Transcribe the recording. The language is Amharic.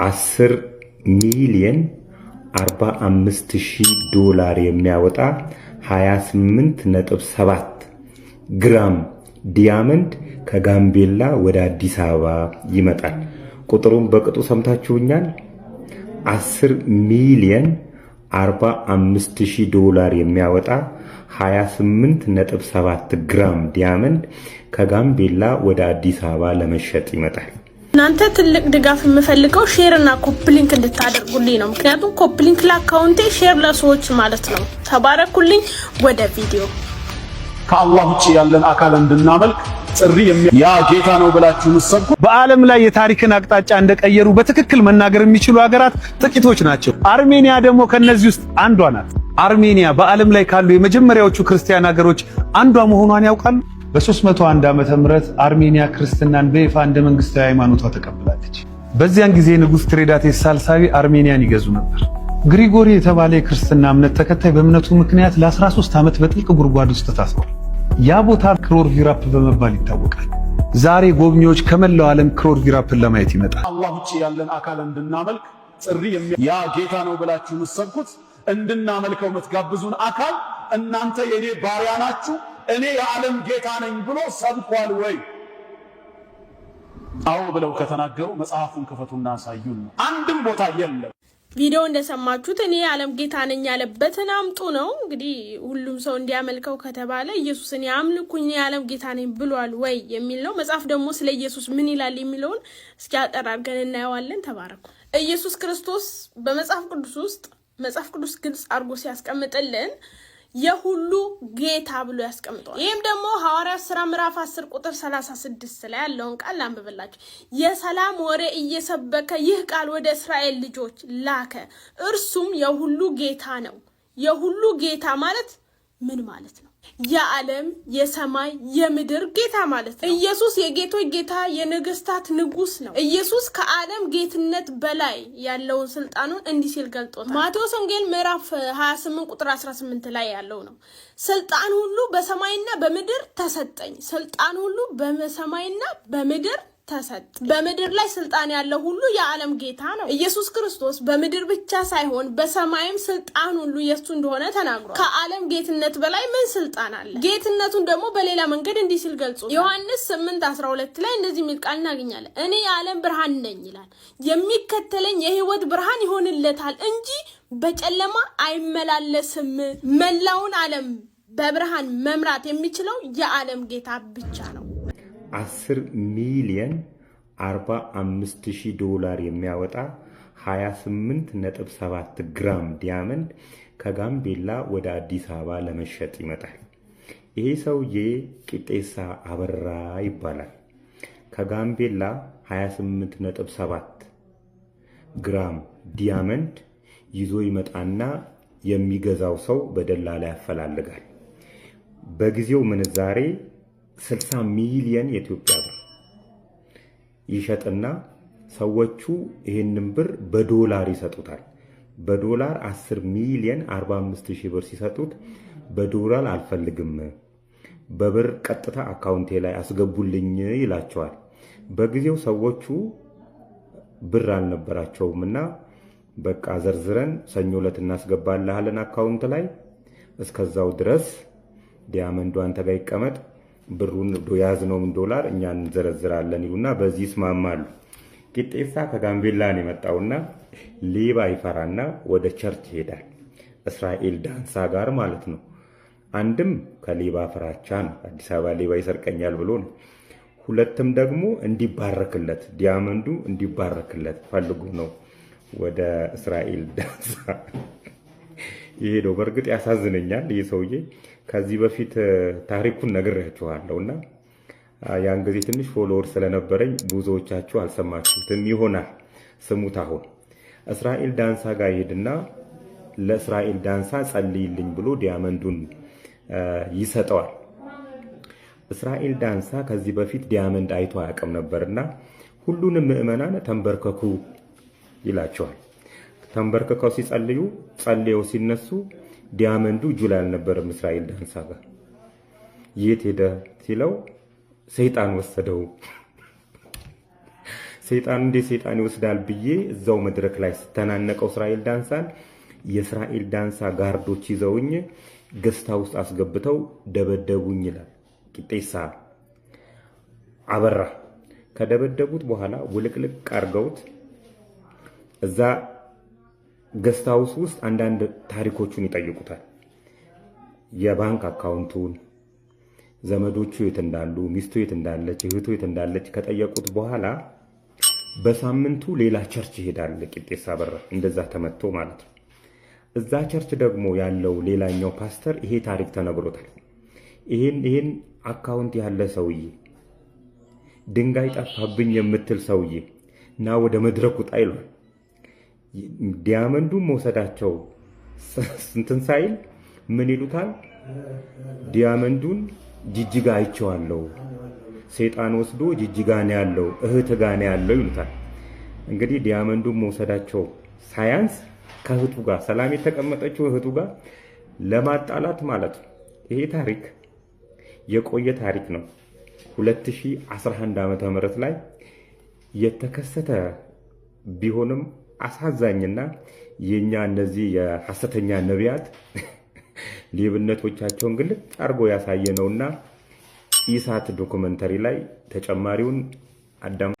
10 ሚሊዮን 45,000 ዶላር የሚያወጣ 28.7 ግራም ዲያመንድ ከጋምቤላ ወደ አዲስ አበባ ይመጣል። ቁጥሩን በቅጡ ሰምታችሁኛል። 10 ሚሊዮን 45,000 ዶላር የሚያወጣ 28.7 ግራም ዲያመንድ ከጋምቤላ ወደ አዲስ አበባ ለመሸጥ ይመጣል። እናንተ ትልቅ ድጋፍ የምፈልገው ሼር እና ኮፒ ሊንክ እንድታደርጉልኝ ነው። ምክንያቱም ኮፒ ሊንክ ለአካውንቴ ሼር ለሰዎች ማለት ነው። ተባረኩልኝ። ወደ ቪዲዮ ከአላህ ውጪ ያለን አካል እንድናመልክ ጥሪ ያ ጌታ ነው ብላችሁ ምሰብኩ በዓለም ላይ የታሪክን አቅጣጫ እንደቀየሩ በትክክል መናገር የሚችሉ ሀገራት ጥቂቶች ናቸው። አርሜኒያ ደግሞ ከነዚህ ውስጥ አንዷ ናት። አርሜኒያ በዓለም ላይ ካሉ የመጀመሪያዎቹ ክርስቲያን ሀገሮች አንዷ መሆኗን ያውቃሉ? በ301 ዓመተ ምህረት አርሜኒያ ክርስትናን በይፋ እንደ መንግስታዊ ሃይማኖቷ ተቀብላለች። በዚያን ጊዜ ንጉስ ትሬዳቴስ ሳልሳዊ አርሜኒያን ይገዙ ነበር። ግሪጎሪ የተባለ የክርስትና እምነት ተከታይ በእምነቱ ምክንያት ለ13 ዓመት በጥልቅ ጉድጓድ ውስጥ ታስሯል። ያ ቦታ ክሮርቪራፕ በመባል ይታወቃል። ዛሬ ጎብኚዎች ከመላው ዓለም ክሮርቪራፕን ለማየት ይመጣል። አላህ ውጪ ያለን አካል እንድናመልክ ጥሪ ያ ጌታ ነው ብላችሁ ምሰብኩት እንድናመልከው የምትጋብዙን አካል እናንተ የኔ ባሪያ ናችሁ፣ እኔ የዓለም ጌታ ነኝ ብሎ ሰብኳል ወይ? አዎ ብለው ከተናገሩ መጽሐፉን ክፈቱና አሳዩን። አንድም ቦታ የለም። ቪዲዮ እንደሰማችሁት እኔ የዓለም ጌታ ነኝ ያለበትን አምጡ ነው። እንግዲህ ሁሉም ሰው እንዲያመልከው ከተባለ ኢየሱስን ያምልኩኝ የዓለም ጌታ ነኝ ብሏል ወይ የሚል ነው። መጽሐፍ ደግሞ ስለ ኢየሱስ ምን ይላል የሚለውን እስኪ አጠራርገን እናየዋለን። ተባረኩ። ኢየሱስ ክርስቶስ በመጽሐፍ ቅዱስ ውስጥ መጽሐፍ ቅዱስ ግልጽ አድርጎ ሲያስቀምጥልን የሁሉ ጌታ ብሎ ያስቀምጠዋል። ይህም ደግሞ ሐዋርያት ሥራ ምዕራፍ 10 ቁጥር 36 ላይ ያለውን ቃል አንብበላችሁ። የሰላም ወሬ እየሰበከ ይህ ቃል ወደ እስራኤል ልጆች ላከ፣ እርሱም የሁሉ ጌታ ነው። የሁሉ ጌታ ማለት ምን ማለት ነው? የዓለም የሰማይ የምድር ጌታ ማለት ነው። ኢየሱስ የጌቶች ጌታ የነገስታት ንጉስ ነው። ኢየሱስ ከዓለም ጌትነት በላይ ያለውን ስልጣኑን እንዲህ ሲል ገልጦታል። ማቴዎስ ወንጌል ምዕራፍ 28 ቁጥር 18 ላይ ያለው ነው። ስልጣን ሁሉ በሰማይና በምድር ተሰጠኝ። ስልጣን ሁሉ በሰማይና በምድር ተሰጥ። በምድር ላይ ስልጣን ያለው ሁሉ የዓለም ጌታ ነው። ኢየሱስ ክርስቶስ በምድር ብቻ ሳይሆን በሰማይም ስልጣን ሁሉ የሱ እንደሆነ ተናግሯል። ከዓለም ጌትነት በላይ ምን ስልጣን አለ? ጌትነቱን ደግሞ በሌላ መንገድ እንዲህ ሲል ገልጾ ዮሐንስ 8:12 ላይ እንደዚህ የሚል ቃል እናገኛለን። እኔ የዓለም ብርሃን ነኝ ይላል። የሚከተለኝ የህይወት ብርሃን ይሆንለታል እንጂ በጨለማ አይመላለስም። መላውን ዓለም በብርሃን መምራት የሚችለው የዓለም ጌታ ብቻ ነው። 10 ሚሊዮን 45,000 ዶላር የሚያወጣ 28.7 ግራም ዲያመንድ ከጋምቤላ ወደ አዲስ አበባ ለመሸጥ ይመጣል። ይሄ ሰውዬ ቂጤሳ አበራ ይባላል። ከጋምቤላ 28.7 ግራም ዲያመንድ ይዞ ይመጣና የሚገዛው ሰው በደላላ ያፈላልጋል። በጊዜው ምንዛሬ 60 ሚሊዮን የኢትዮጵያ ብር ይሸጥና ሰዎቹ ይሄንን ብር በዶላር ይሰጡታል። በዶላር 10 ሚሊዮን 45,000 ብር ሲሰጡት በዶላር አልፈልግም፣ በብር ቀጥታ አካውንቴ ላይ አስገቡልኝ ይላቸዋል። በጊዜው ሰዎቹ ብር አልነበራቸውምና በቃ ዘርዝረን ሰኞ ዕለት እናስገባልሃለን አካውንት ላይ፣ እስከዛው ድረስ ዲያመንዱ አንተ ጋር ይቀመጥ፣ ብሩን ያዝነውም ዶላር እኛ እንዘረዝራለን ይሉና በዚህ ይስማማሉ። ቂጤሳ ከጋምቤላ ነው የመጣውና ሌባ ይፈራና ወደ ቸርች ይሄዳል። እስራኤል ዳንሳ ጋር ማለት ነው። አንድም ከሌባ ፍራቻ ነው፣ አዲስ አበባ ሌባ ይሰርቀኛል ብሎ ነው። ሁለትም ደግሞ እንዲባረክለት ዲያመንዱ እንዲባረክለት ፈልጎ ነው ወደ እስራኤል ዳንሳ ይሄደው። በእርግጥ ያሳዝነኛል ይህ ሰውዬ። ከዚህ በፊት ታሪኩን ነግሬያችኋለሁና ያን ጊዜ ትንሽ ፎሎወር ስለነበረኝ ብዙዎቻችሁ አልሰማችሁትም ይሆናል። ስሙት። አሁን እስራኤል ዳንሳ ጋር ይሄድና ለእስራኤል ዳንሳ ጸልይልኝ ብሎ ዲያመንዱን ይሰጠዋል። እስራኤል ዳንሳ ከዚህ በፊት ዲያመንድ አይቶ አያውቅም ነበርና ሁሉንም ምዕመናን ተንበርከኩ ይላቸዋል። ተንበርከከው ሲጸልዩ ጸልየው ሲነሱ ዲያመንዱ እጁ ላይ አልነበረም። እስራኤል ዳንሳ ጋር የት ሄደ ሲለው ሰይጣን ወሰደው። ሰይጣን እንዴት ሰይጣን ይወስዳል ብዬ እዛው መድረክ ላይ ስተናነቀው እስራኤል ዳንሳን የእስራኤል ዳንሳ ጋርዶች ይዘውኝ ገስታ ውስጥ አስገብተው ደበደቡኝ ይላል ቂጤሳ አበራ። ከደበደቡት በኋላ ውልቅልቅ አርገውት እዛ ገስታ ውስጥ አንዳንድ ታሪኮቹን ይጠይቁታል። የባንክ አካውንቱን፣ ዘመዶቹ የት እንዳሉ፣ ሚስቱ የት እንዳለች፣ እህቱ የት እንዳለች ከጠየቁት በኋላ በሳምንቱ ሌላ ቸርች ይሄዳል ቂጤሳ አበራ። እንደዛ ተመቶ ማለት ነው። እዛ ቸርች ደግሞ ያለው ሌላኛው ፓስተር ይሄ ታሪክ ተነግሮታል። ይሄን አካውንት ያለ ሰውዬ ድንጋይ ጠፋብኝ የምትል ሰውዬ እና ወደ መድረኩ ጣይሏል። ዲያመንዱን መውሰዳቸው እንትን ሳይል ምን ይሉታል? ዲያመንዱን ጅጅጋ አይቼዋለሁ፣ ሰይጣን ወስዶ ጅጅጋ ነው ያለው፣ እህት ጋር ነው ያለው ይሉታል። እንግዲህ ዲያመንዱን መውሰዳቸው ሳያንስ ከእህቱ ጋር ሰላም የተቀመጠችው እህቱ ጋር ለማጣላት ማለት ነው። ይሄ ታሪክ የቆየ ታሪክ ነው። 2011 ዓመተ ምህረት ላይ የተከሰተ ቢሆንም አሳዛኝና የኛ እነዚህ የሐሰተኛ ነቢያት ሌብነቶቻቸውን ግልጥ አድርጎ ያሳየነውና ኢሳት ዶክመንተሪ ላይ ተጨማሪውን አዳም